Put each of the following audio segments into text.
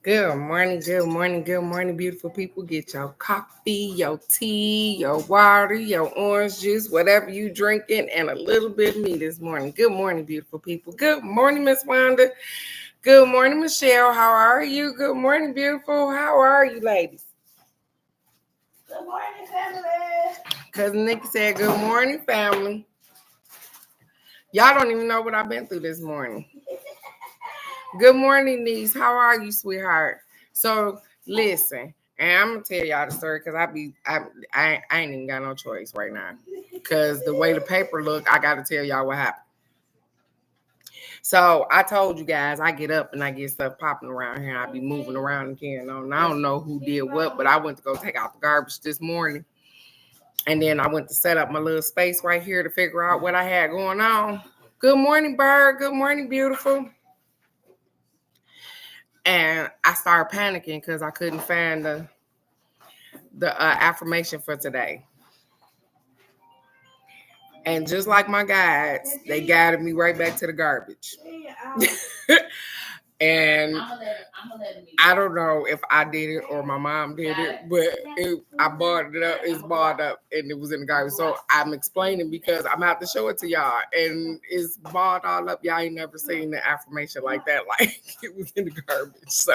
Good morning, beautiful people. Get your coffee, your tea, your water, your orange juice, whatever you drinking, and a little bit of me this morning. Good morning, beautiful people. Good morning, Miss Wanda. Good morning, Michelle. How are you? Good morning, beautiful. How are you, ladies? Good morning, family. Cousin Nikki said, "Good morning, family." Y'all don't even know what I've been through this morning. Good morning, niece. How are you, sweetheart? So listen, and I'm gonna tell y'all the story because I ain't even got no choice right now. Cause the way the paper look, I gotta tell y'all what happened. So I told you guys I get up and I get stuff popping around here. I be moving around and carrying on. I don't know who did what, but I went to go take out the garbage this morning. And then I went to set up my little space right here to figure out what I had going on. Good morning, bird. Good morning, beautiful. And I started panicking because I couldn't find the affirmation for today. And just like my guides, they guided me right back to the garbage. And I don't know if I did it or my mom did it, but I bought it up. It's bought up and it was in the garbage. So I'm explaining because I'm about to show it to y'all. And it's bought all up. Y'all ain't never seen the affirmation like that. Like it was in the garbage. So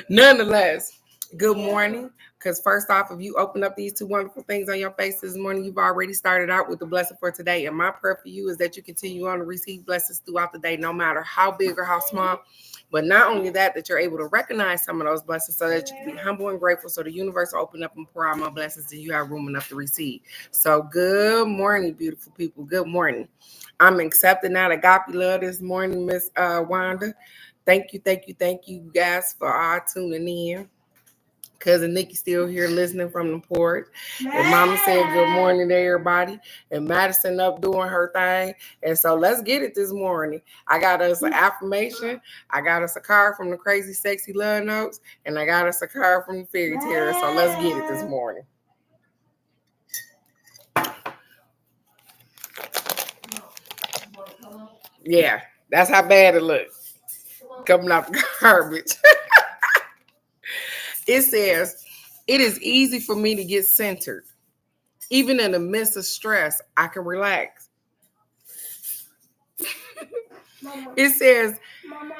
nonetheless, good morning. Because first off, if you open up these two wonderful things on your face this morning, you've already started out with the blessing for today. And my prayer for you is that you continue on to receive blessings throughout the day, no matter how big or how small. But not only that, that you're able to recognize some of those blessings so that you can be humble and grateful so the universe will open up and pour out more blessings and you have room enough to receive. So good morning, beautiful people. Good morning. I'm accepting that agape love this morning, Miss Wanda. Thank you guys for all tuning in. Cousin Nikki still here listening from the porch. And Mama said good morning to everybody. And Madison up doing her thing. And so let's get it this morning. I got us an affirmation. I got us a card from the Crazy Sexy Love Notes. And I got us a card from the Fairy Tale. So let's get it this morning. Yeah, that's how bad it looks. Coming out the garbage. It says, it is easy for me to get centered. Even in the midst of stress, I can relax. Mama. It says, Mama.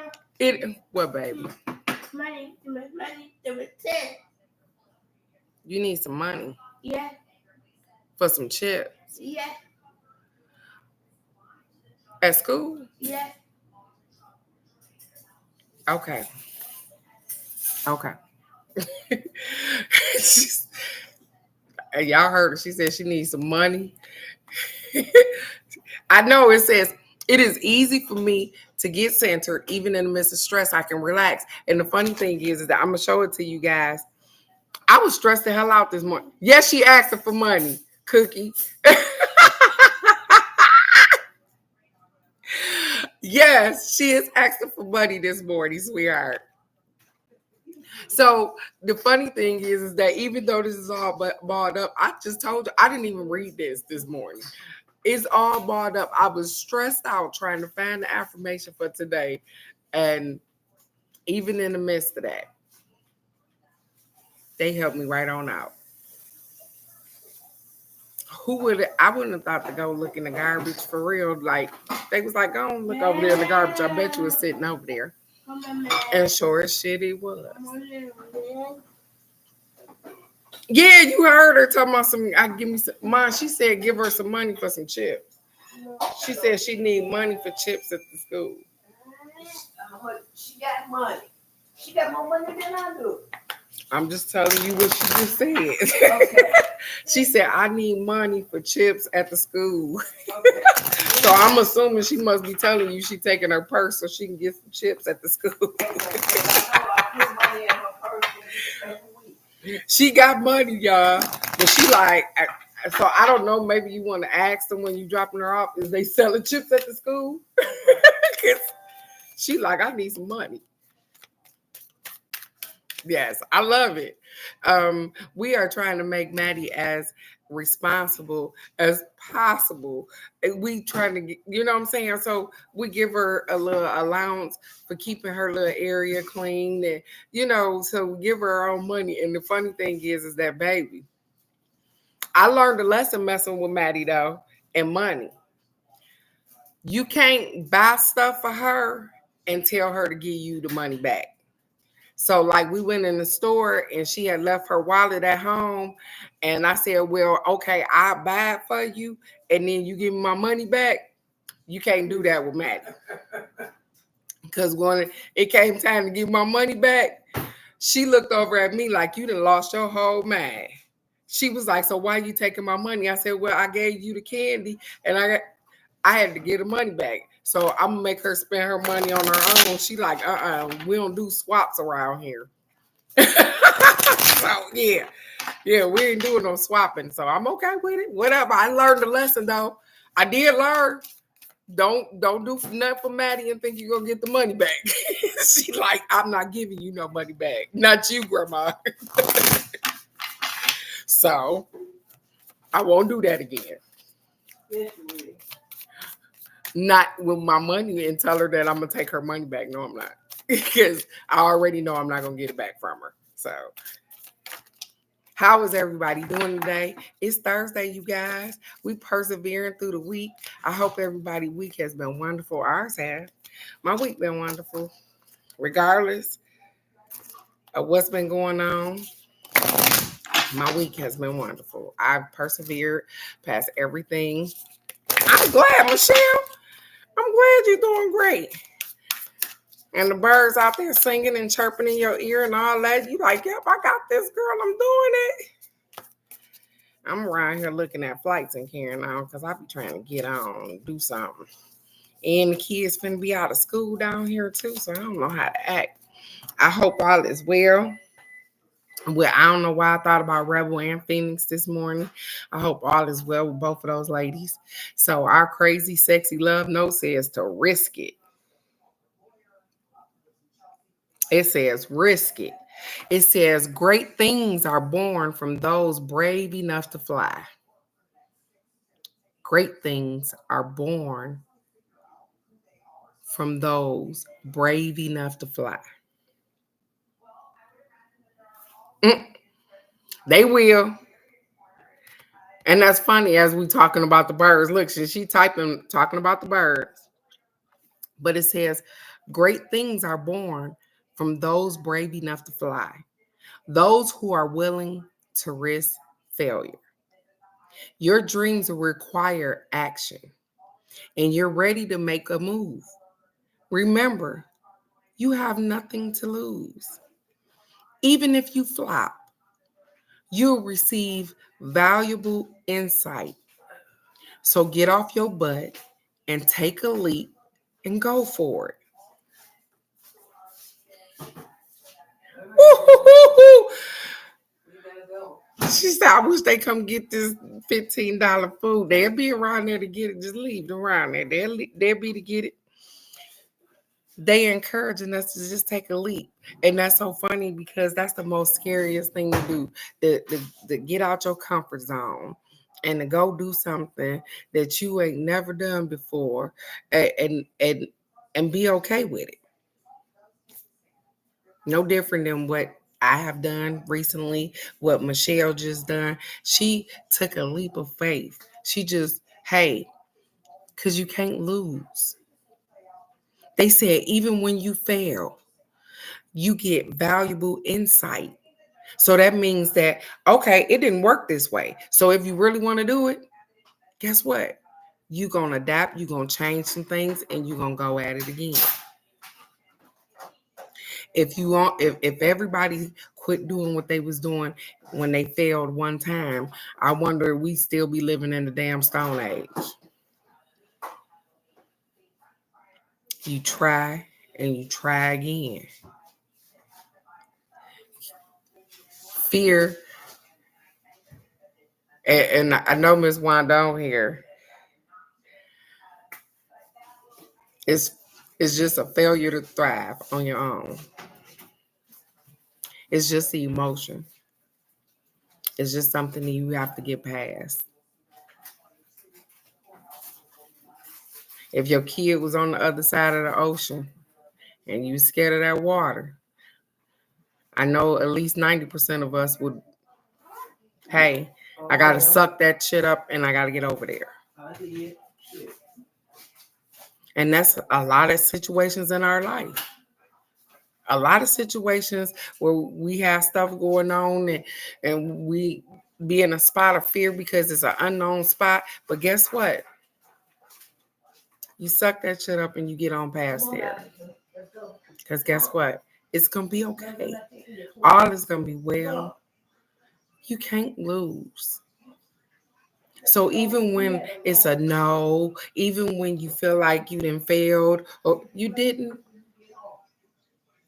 What, baby? Money. You need some money? Yeah. For some chips? Yeah. At school? Yeah. Okay. Y'all heard her. She said she needs some money. I know it says, it is easy for me to get centered. Even in the midst of stress, I can relax. And the funny thing is that I'm going to show it to you guys. I was stressed the hell out this morning. Yes, she asked her for money, Cookie. Yes, she is asking for money this morning, sweetheart. So the funny thing is that even though this is all balled up, I just told you I didn't even read this morning. It's all balled up. I was stressed out trying to find the affirmation for today, and even in the midst of that, they helped me right on out. I wouldn't have thought to go look in the garbage for real. Like they was like, go on, look over there in the garbage. I bet you was sitting over there. And sure as shit it was. Yeah, you heard her talking about some. I give me some. Mom, she said give her some money for some chips. She said she need money for chips at the school. She got money. She got more money than I do. I'm just telling you what she just said. Okay. She said, I need money for chips at the school. Okay. So I'm assuming she must be telling you she taking her purse so she can get some chips at the school. She got money, y'all. But she like, so I don't know, maybe you want to ask them when you dropping her off, is they selling chips at the school? She like, I need some money. Yes, I love it. We are trying to make Maddie as responsible as possible. And we trying to get, you know what I'm saying? So we give her a little allowance for keeping her little area clean and so we give her our own money. And the funny thing is that baby, I learned a lesson messing with Maddie though, and money. You can't buy stuff for her and tell her to give you the money back. So, like, we went in the store and she had left her wallet at home. And I said, well, okay, I'll buy it for you. And then you give me my money back. You can't do that with Maddie. Because when it came time to give my money back, she looked over at me like, you done lost your whole mind. She was like, so why you taking my money? I said, well, I gave you the candy and I had to get the money back. So I'm gonna make her spend her money on her own. She like, we don't do swaps around here. So yeah, we ain't doing no swapping. So I'm okay with it. Whatever. I learned the lesson though. I did learn. Don't do nothing for Maddie and think you're gonna get the money back. She like, I'm not giving you no money back. Not you, grandma. So I won't do that again. Yes, you will. Not with my money and tell her that I'm gonna take her money back. No, I'm not. Because I already know I'm not gonna get it back from her. So how is everybody doing today? It's Thursday, you guys. We persevering through the week. I hope everybody's week has been wonderful. Ours has. My week been wonderful. Regardless of what's been going on, my week has been wonderful. I've persevered past everything. I'm glad, Michelle. I'm glad you're doing great. And the birds out there singing and chirping in your ear and all that. You like, yep, I got this, girl. I'm doing it. I'm around here looking at flights and carrying on because I be trying to get on and do something. And the kids finna be out of school down here too, so I don't know how to act. I hope all is well. Well, I don't know why I thought about Rebel and Phoenix this morning. I hope all is well with both of those ladies. So our crazy, sexy love note says to risk it. It says risk it. It says great things are born from those brave enough to fly. Great things are born from those brave enough to fly. They will. And that's funny as we talking about the birds. Look, she talking about the birds. But it says great things are born from those brave enough to fly. Those who are willing to risk failure. Your dreams require action, and you're ready to make a move. Remember, you have nothing to lose. Even if you flop, you'll receive valuable insight. So get off your butt and take a leap and go for it. Woo-hoo-hoo-hoo. She said, I wish they come get this $15 food. They'll be around there to get it. Just leave them around there. They'll be to get it. They encouraging us to just take a leap. And that's so funny because that's the most scariest thing to do. To get out your comfort zone and to go do something that you ain't never done before and be okay with it. No different than what I have done recently, what Michelle just done. She took a leap of faith. She just, hey, because you can't lose. They said even when you fail, you get valuable insight. So that means that, okay, it didn't work this way. So if you really want to do it, guess what? You're going to adapt, you're going to change some things, and you're going to go at it again. If everybody quit doing what they was doing when they failed one time, I wonder if we still be living in the damn Stone Age. You try and you try again. Fear, and I know Miss Wanda on here, it's just a failure to thrive on your own. It's just the emotion. It's just something that you have to get past. If your kid was on the other side of the ocean and you scared of that water, I know at least 90% of us would, hey, I got to suck that shit up and I got to get over there. And that's a lot of situations in our life. A lot of situations where we have stuff going on and we be in a spot of fear because it's an unknown spot. But guess what? You suck that shit up and you get on past there. Because guess what? It's going to be okay. All is going to be well. You can't lose. So even when it's a no, even when you feel like you done failed or you didn't,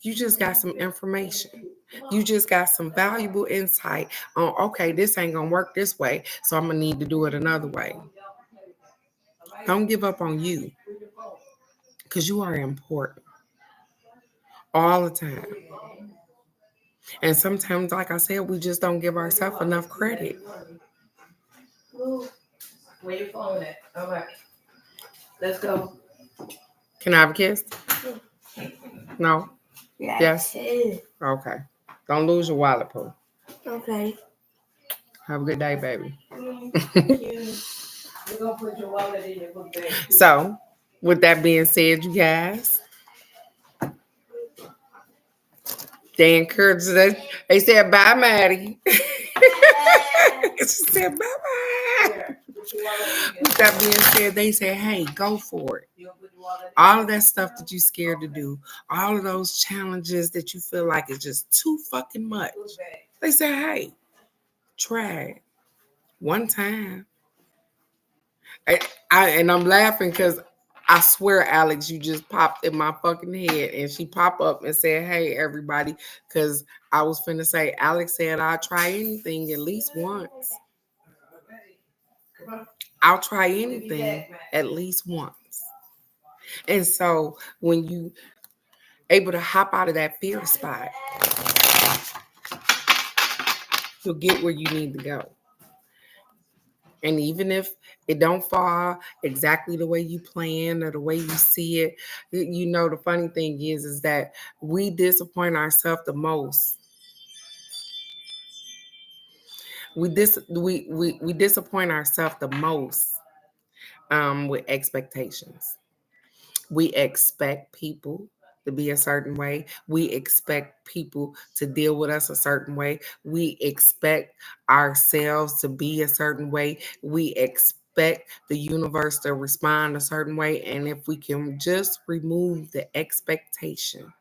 you just got some information. You just got some valuable insight on, okay, this ain't going to work this way, so I'm going to need to do it another way. Don't give up on you because you are important all the time. And sometimes, like I said, we just don't give ourselves enough credit. Where your phone at? All right. Let's go. Can I have a kiss? No? Yes. Okay. Don't lose your wallet, Pooh. Okay. Have a good day, baby. Thank you. We're going to put your wallet in your book bag. So, with that being said, you guys, they encouraged us. They said, bye, Maddie. She said, bye-bye. With that being said, they said, hey, go for it. All of that stuff that you're scared to do, all of those challenges that you feel like is just too fucking much. They said, hey, try it one time. And I'm laughing because I swear, Alex, you just popped in my fucking head. And she popped up and said, hey, everybody, because I was finna say, Alex said I'll try anything at least once. I'll try anything at least once. And so when you able to hop out of that fear spot, you'll get where you need to go. And even if it don't fall exactly the way you plan or the way you see it, you know, the funny thing is that we disappoint ourselves the most. We disappoint ourselves the most with expectations. We expect people to be a certain way. We expect people to deal with us a certain way. We expect ourselves to be a certain way. We expect the universe to respond a certain way. And if we can just remove the expectation,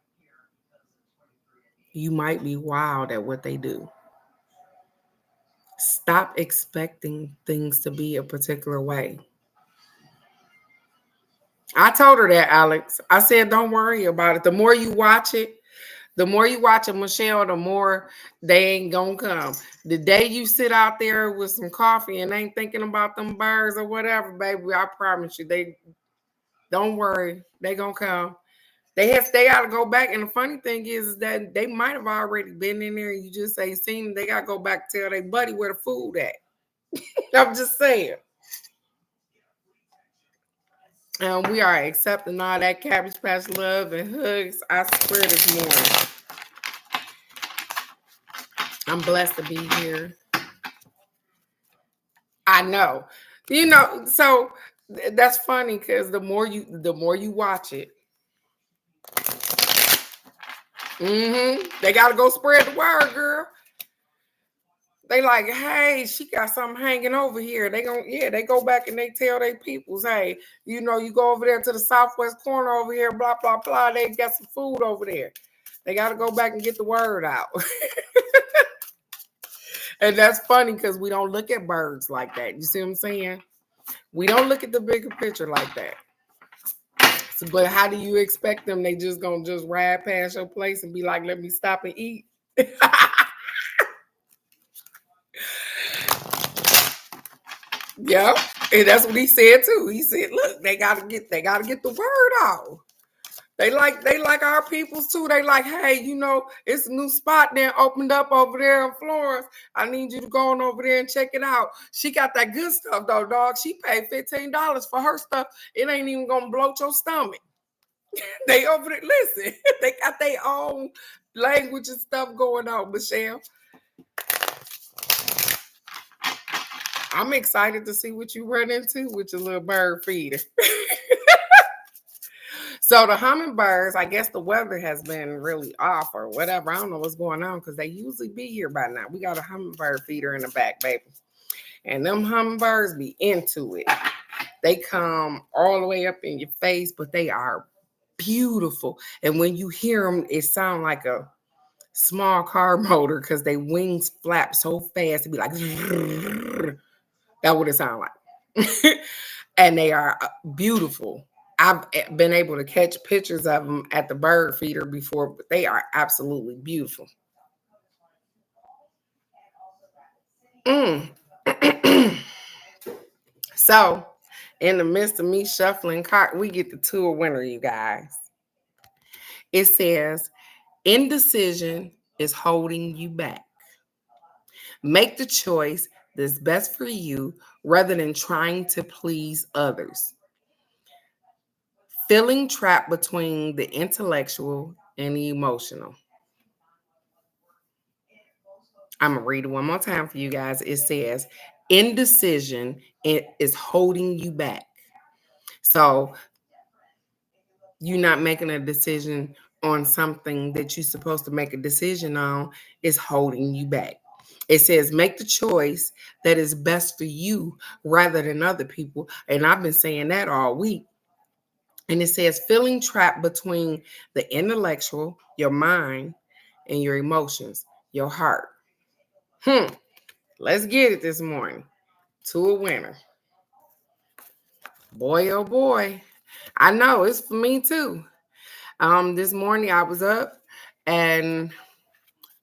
you might be wowed at what they do. Stop expecting things to be a particular way. I told her that, Alex. I said, don't worry about it. The more you watch it, Michelle, the more they ain't gonna come. The day you sit out there with some coffee and ain't thinking about them birds or whatever, baby, I promise you, they don't worry. They gonna come. They gotta go back. And the funny thing is that they might have already been in there and you just ain't seen them. They gotta go back and tell their buddy where the food at. I'm just saying. We are accepting all that Cabbage Patch love and hugs. I swear this morning. I'm blessed to be here. I know. You know, so that's funny because the more you watch it, they gotta go spread the word, girl. They like, hey, she got something hanging over here. They go back and they tell their peoples, hey, you know, you go over there to the southwest corner over here, blah, blah, blah. They got some food over there. They got to go back and get the word out. And that's funny because we don't look at birds like that. You see what I'm saying? We don't look at the bigger picture like that. So, but how do you expect them? They just going to just ride past your place and be like, let me stop and eat. Yeah, and that's what he said too. He said, "Look, they gotta get the word out." They like our peoples too. They like, hey, it's a new spot there opened up over there in Florence. I need you to go on over there and check it out. She got that good stuff though, dog. She paid $15 for her stuff. It ain't even gonna bloat your stomach. They over there, listen, they got their own language and stuff going on, Michelle. I'm excited to see what you run into with your little bird feeder. So the hummingbirds, I guess the weather has been really off or whatever. I don't know what's going on because they usually be here by now. We got a hummingbird feeder in the back, baby. And them hummingbirds be into it. They come all the way up in your face, but they are beautiful. And when you hear them, it sounds like a small car motor because they wings flap so fast. It be like, that's what it sounds like. And they are beautiful. I've been able to catch pictures of them at the bird feeder before, but they are absolutely beautiful. So, in the midst of me shuffling cart, we get the tour winner, you guys. It says, indecision is holding you back. Make the choice that's best for you rather than trying to please others. Feeling trapped between the intellectual and the emotional. I'm going to read it one more time for you guys. It says, indecision is holding you back. So you're not making a decision on something that you're supposed to make a decision on is holding you back. It says, make the choice that is best for you rather than other people. And I've been saying that all week. And it says, feeling trapped between the intellectual, your mind, and your emotions, your heart. Let's get it this morning. To a winner. Boy, oh boy. I know, it's for me too. This morning I was up and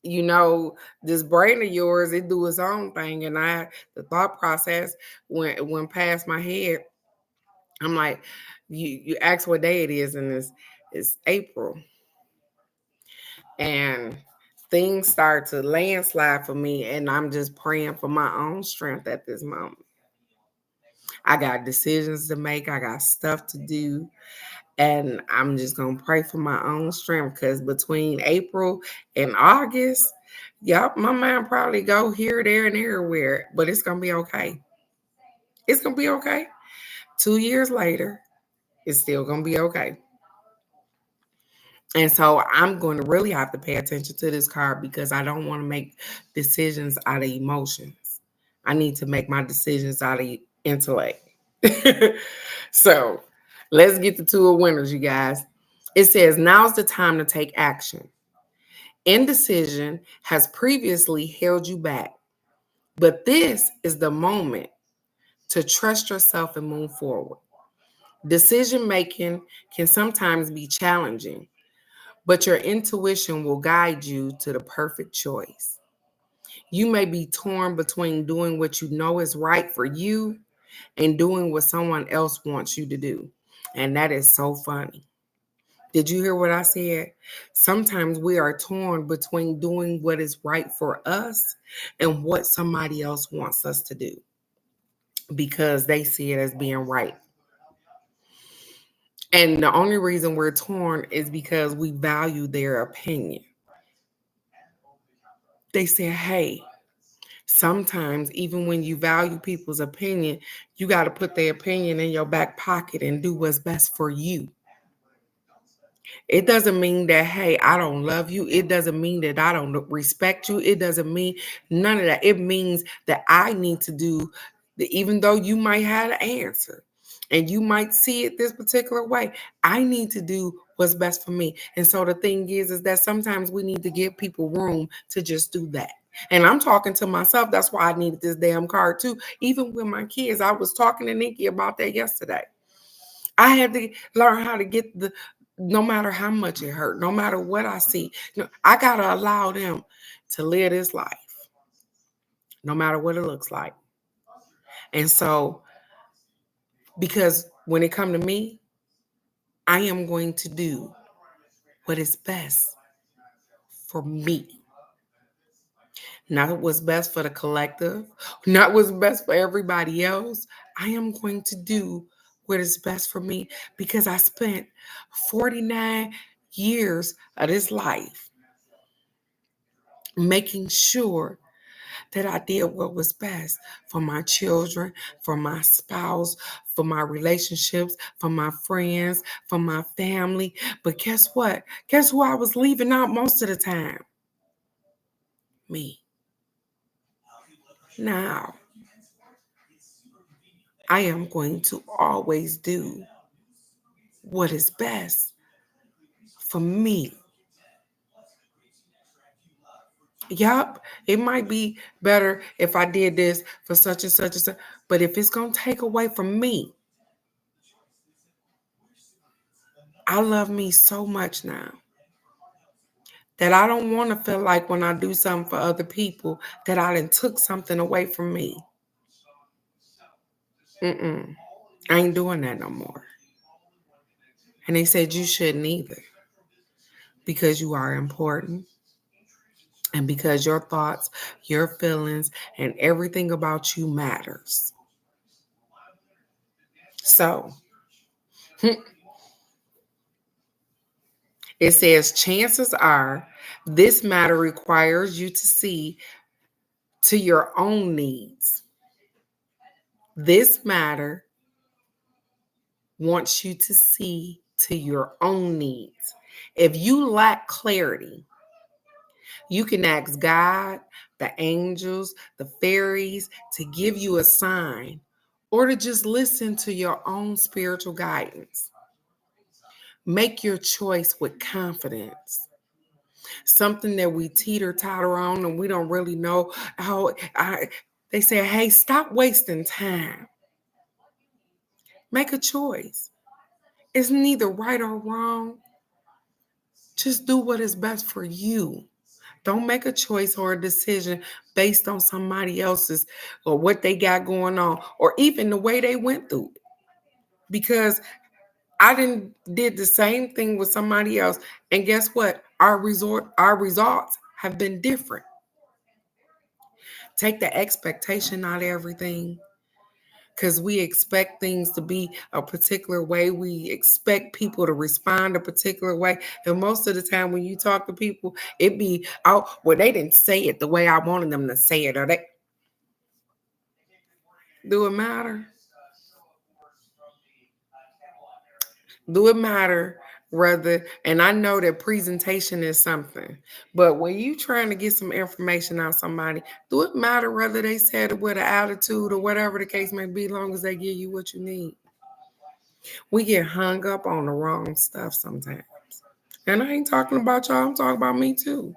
this brain of yours, it do its own thing. And the thought process went past my head. I'm like, you ask what day it is, and it's April. And things start to landslide for me, and I'm just praying for my own strength at this moment. I got decisions to make. I got stuff to do. And I'm just going to pray for my own strength because between April and August, my mind probably go here, there, and everywhere. But it's going to be okay. It's going to be okay. 2 years later, it's still going to be okay. And so I'm going to really have to pay attention to this card because I don't want to make decisions out of emotions. I need to make my decisions out of intellect. So let's get the tour winners, you guys. It says, now's the time to take action. Indecision has previously held you back, but this is the moment to trust yourself and move forward. Decision making can sometimes be challenging, but your intuition will guide you to the perfect choice. You may be torn between doing what you know is right for you and doing what someone else wants you to do. And that is so funny. Did you hear what I said? Sometimes we are torn between doing what is right for us and what somebody else wants us to do because they see it as being right. And the only reason we're torn is because we value their opinion. They say, hey, sometimes even when you value people's opinion, you got to put their opinion in your back pocket and do what's best for you. It doesn't mean that, hey, I don't love you. It doesn't mean that I don't respect you. It doesn't mean none of that. It means that I need to do, even though you might have an answer and you might see it this particular way, I need to do what's best for me. And so the thing is that sometimes we need to give people room to just do that. And I'm talking to myself. That's why I needed this damn card too. Even with my kids, I was talking to Nikki about that yesterday. I had to learn how to get no matter how much it hurt, no matter what I see, I got to allow them to live this life, no matter what it looks like. And so, because when it comes to me, I am going to do what is best for me. Not what's best for the collective, not what's best for everybody else. I am going to do what is best for me because I spent 49 years of this life making sure that I did what was best for my children, for my spouse, for my relationships, for my friends, for my family. But guess what? Guess who I was leaving out most of the time? Me. Now, I am going to always do what is best for me. Yup, it might be better if I did this for such and such and such, but if it's going to take away from me, I love me so much now that I don't want to feel like when I do something for other people that I done took something away from me. I ain't doing that no more. And they said you shouldn't either because you are important and because your thoughts, your feelings, and everything about you matters. So it says chances are this matter requires you to see to your own needs. This matter wants you to see to your own needs. If you lack clarity, you can ask God, the angels, the fairies to give you a sign or to just listen to your own spiritual guidance. Make your choice with confidence. Something that we teeter-totter on and we don't really know how. They say, hey, stop wasting time. Make a choice. It's neither right or wrong. Just do what is best for you. Don't make a choice or a decision based on somebody else's or what they got going on or even the way they went through it. Because I did the same thing with somebody else. And guess what? Our results have been different. Take the expectation out of everything because we expect things to be a particular way. We expect people to respond a particular way. And most of the time when you talk to people, it be, oh, well, they didn't say it the way I wanted them to say it. Or they do it matter? Do it matter rather? And I know that presentation is something, but when you trying to get some information out somebody, do it matter whether they said it with an attitude or whatever the case may be, long as they give you what you need? We get hung up on the wrong stuff sometimes. And I ain't talking about y'all, I'm talking about me too.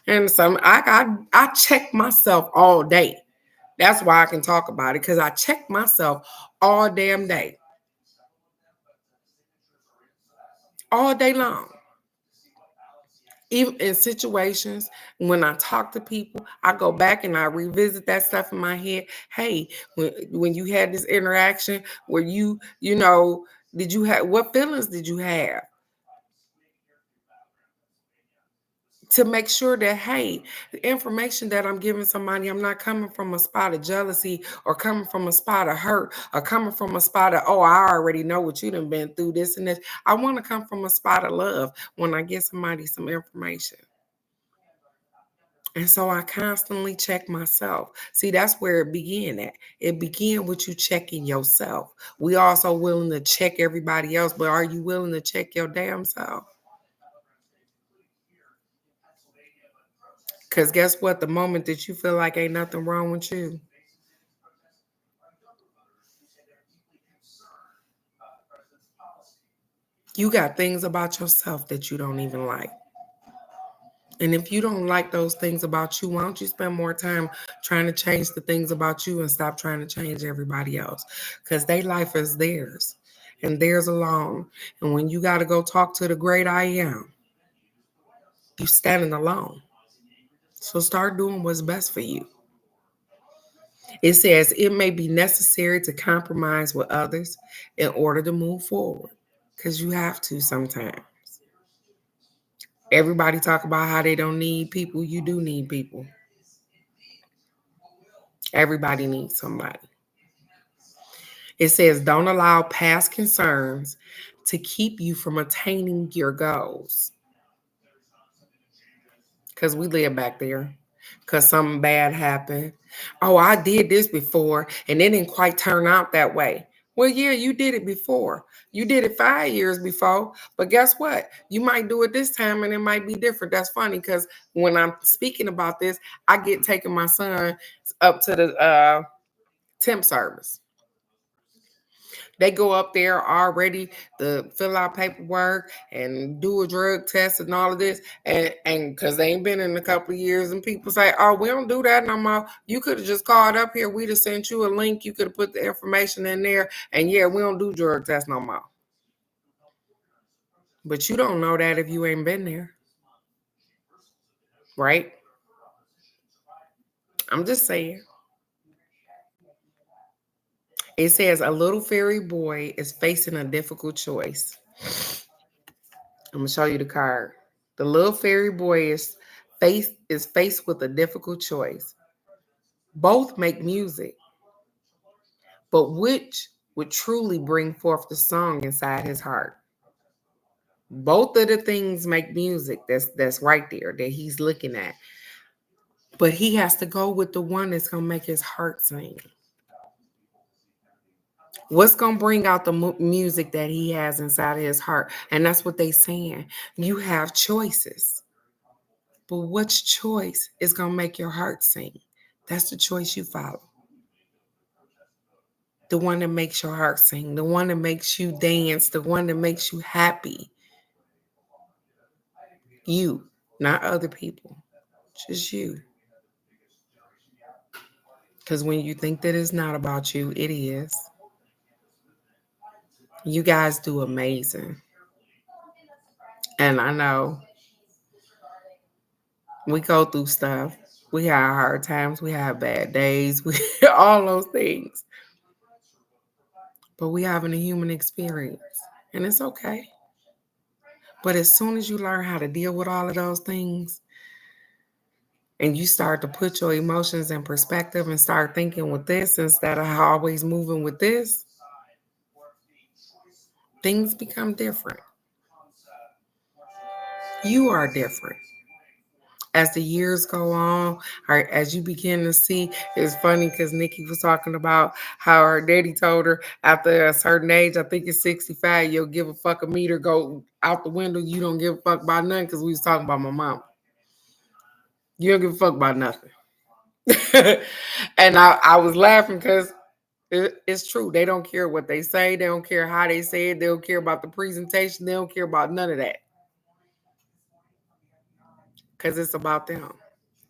And some I check myself all day. That's why I can talk about it, because I check myself all damn day. All day long. Even in situations when I talk to people, I go back and I revisit that stuff in my head. Hey, when you had this interaction where you know, did you have, what feelings did you have? To make sure that, hey, the information that I'm giving somebody, I'm not coming from a spot of jealousy or coming from a spot of hurt or coming from a spot of, oh, I already know what you done been through, this and this. I want to come from a spot of love when I give somebody some information. And so I constantly check myself. See, that's where it began at. It began with you checking yourself. We also willing to check everybody else, but are you willing to check your damn self? Because guess what? The moment that you feel like ain't nothing wrong with you, you got things about yourself that you don't even like. And if you don't like those things about you, why don't you spend more time trying to change the things about you and stop trying to change everybody else? Because their life is theirs and theirs alone. And when you got to go talk to the great I am, you standing alone. So start doing what's best for you. It says it may be necessary to compromise with others in order to move forward because you have to sometimes. Everybody talk about how they don't need people. You do need people. Everybody needs somebody. It says, don't allow past concerns to keep you from attaining your goals. Because we live back there. Because something bad happened. Oh, I did this before and it didn't quite turn out that way. Well, yeah, you did it before. You did it 5 years before. But guess what? You might do it this time and it might be different. That's funny because when I'm speaking about this, I get taking my son up to the temp service. They go up there already to fill out paperwork and do a drug test and all of this. And because they ain't been in a couple of years, and people say, oh, we don't do that no more. You could have just called up here. We'd have sent you a link. You could have put the information in there. And yeah, we don't do drug tests no more. But you don't know that if you ain't been there. Right? I'm just saying. It says a little fairy boy is facing a difficult choice. I'm gonna show you the card. The little fairy boy is faced with a difficult choice. Both make music, but which would truly bring forth the song inside his heart? Both of the things make music. That's right there that he's looking at. But he has to go with the one that's gonna make his heart sing. What's gonna bring out the music that he has inside of his heart? And that's what they saying. You have choices. But which choice is going to make your heart sing? That's the choice you follow. The one that makes your heart sing, the one that makes you dance, the one that makes you happy. You, not other people, just you. Because when you think that it's not about you, it is. You guys do amazing. And I know we go through stuff. We have hard times, we have bad days, we all those things. But we having a human experience. And it's okay. But as soon as you learn how to deal with all of those things and you start to put your emotions in perspective and start thinking with this instead of always moving with this, things become different. You are different. As the years go on, or as you begin to see, it's funny because Nikki was talking about how her daddy told her after a certain age, I think it's 65, you'll give a fuck a meter, go out the window, you don't give a fuck about nothing, because we was talking about my mom. You don't give a fuck about nothing. And I was laughing because it's true. They don't care what they say. They don't care how they say it. They don't care about the presentation. They don't care about none of that. Because it's about them.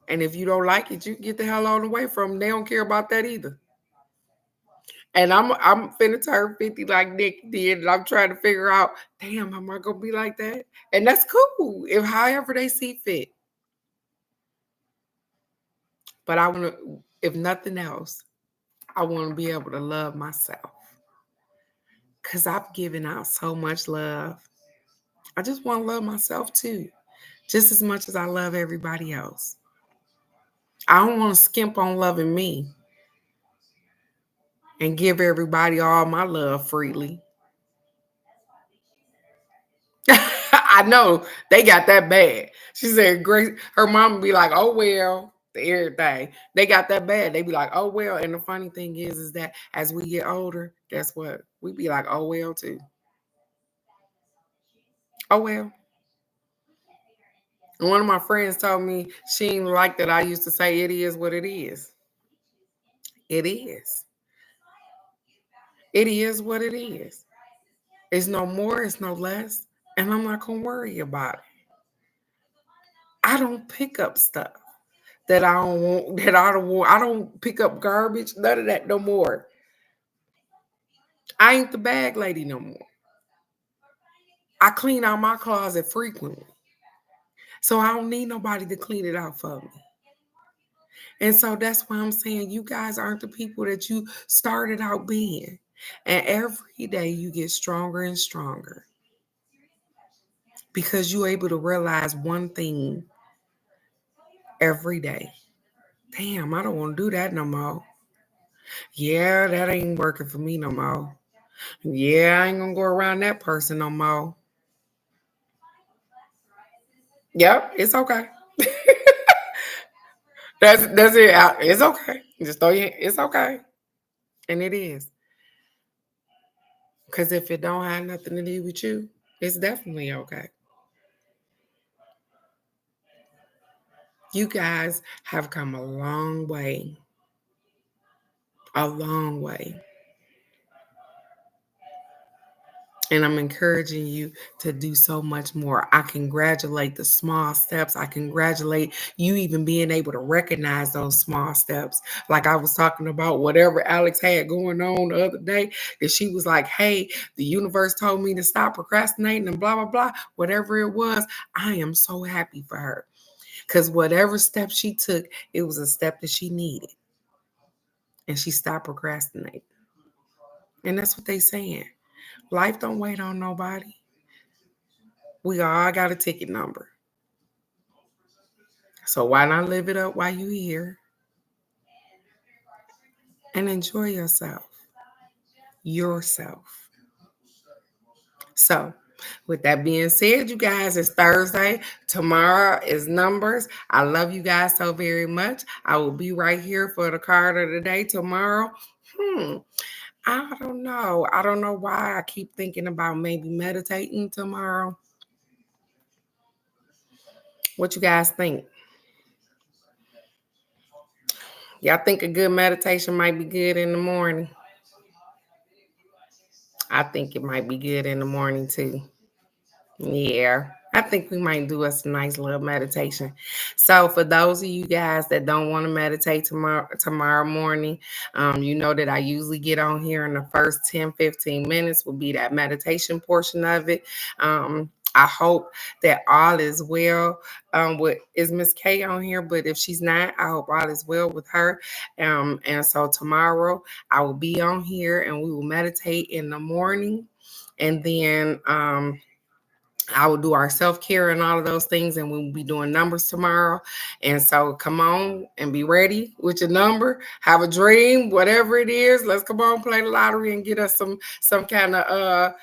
And if you don't like it, you get the hell on away from them. They don't care about that either. And I'm finna turn 50 like Nick did. And I'm trying to figure out, damn, am I gonna be like that? And that's cool. If however they see fit. But I wanna, if nothing else, I want to be able to love myself. Because I've given out so much love. I just want to love myself too, just as much as I love everybody else. I don't want to skimp on loving me and give everybody all my love freely. I know they got that bad. She said, Grace, her mom would be like, oh, well, everything. They got that bad. They be like, oh, well. And the funny thing is that as we get older, guess what? We be like, oh, well, too. Oh, well. And one of my friends told me she didn't like that I used to say it is what it is. It is. It is what it is. It's no more, it's no less. And I'm not gonna worry about it. I don't pick up stuff that I don't want, that I don't want. I don't pick up garbage, none of that no more. I ain't the bag lady no more. I clean out my closet frequently. So I don't need nobody to clean it out for me. And so that's why I'm saying you guys aren't the people that you started out being. And every day you get stronger and stronger. because you're able to realize one thing every day. Damn, I don't want to do that no more. Yeah, that ain't working for me no more. Yeah, I ain't gonna go around that person no more. Yep, it's okay. That's it. It's okay. Just throw your. It's okay, and it is. Because if it don't have nothing to do with you, it's definitely okay. You guys have come a long way. A long way. And I'm encouraging you to do so much more. I congratulate the small steps. I congratulate you even being able to recognize those small steps. Like I was talking about whatever Alex had going on the other day, that she was like, hey, the universe told me to stop procrastinating and blah, blah, blah. Whatever it was, I am so happy for her. Because whatever step she took, it was a step that she needed. And she stopped procrastinating. And that's what they saying. Life don't wait on nobody. We all got a ticket number. So why not live it up while you here and enjoy yourself? Yourself. So with that being said, you guys, it's Thursday. Tomorrow is numbers. I love you guys so very much. I will be right here for the card of the day tomorrow. I don't know. I don't know why I keep thinking about maybe meditating tomorrow. What you guys think? Y'all think a good meditation might be good in the morning? I think it might be good in the morning too. Yeah, I think we might do us a nice little meditation. So for those of you guys that don't want to meditate tomorrow morning, you know that I usually get on here in the first 10-15 minutes will be that meditation portion of it. I hope that all is well. Is Miss K on here? But if she's not, I hope all is well with her. And so tomorrow I will be on here and we will meditate in the morning. And then I will do our self-care and all of those things, and we'll be doing numbers tomorrow. And so come on and be ready with your number. Have a dream, whatever it is. Let's come on, play the lottery and get us some kind of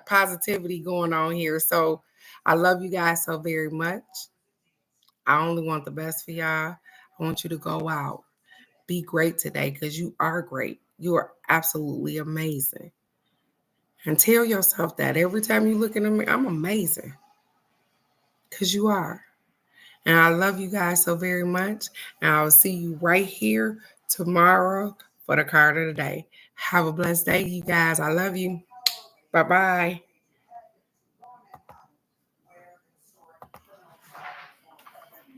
positivity going on here. So I love you guys so very much. I only want the best for y'all. I want you to go out. Be great today because you are great. You are absolutely amazing. And tell yourself that every time you look in the mirror, I'm amazing. Because you are. And I love you guys so very much. And I'll see you right here tomorrow for the card of the day. Have a blessed day, you guys. I love you. Bye-bye.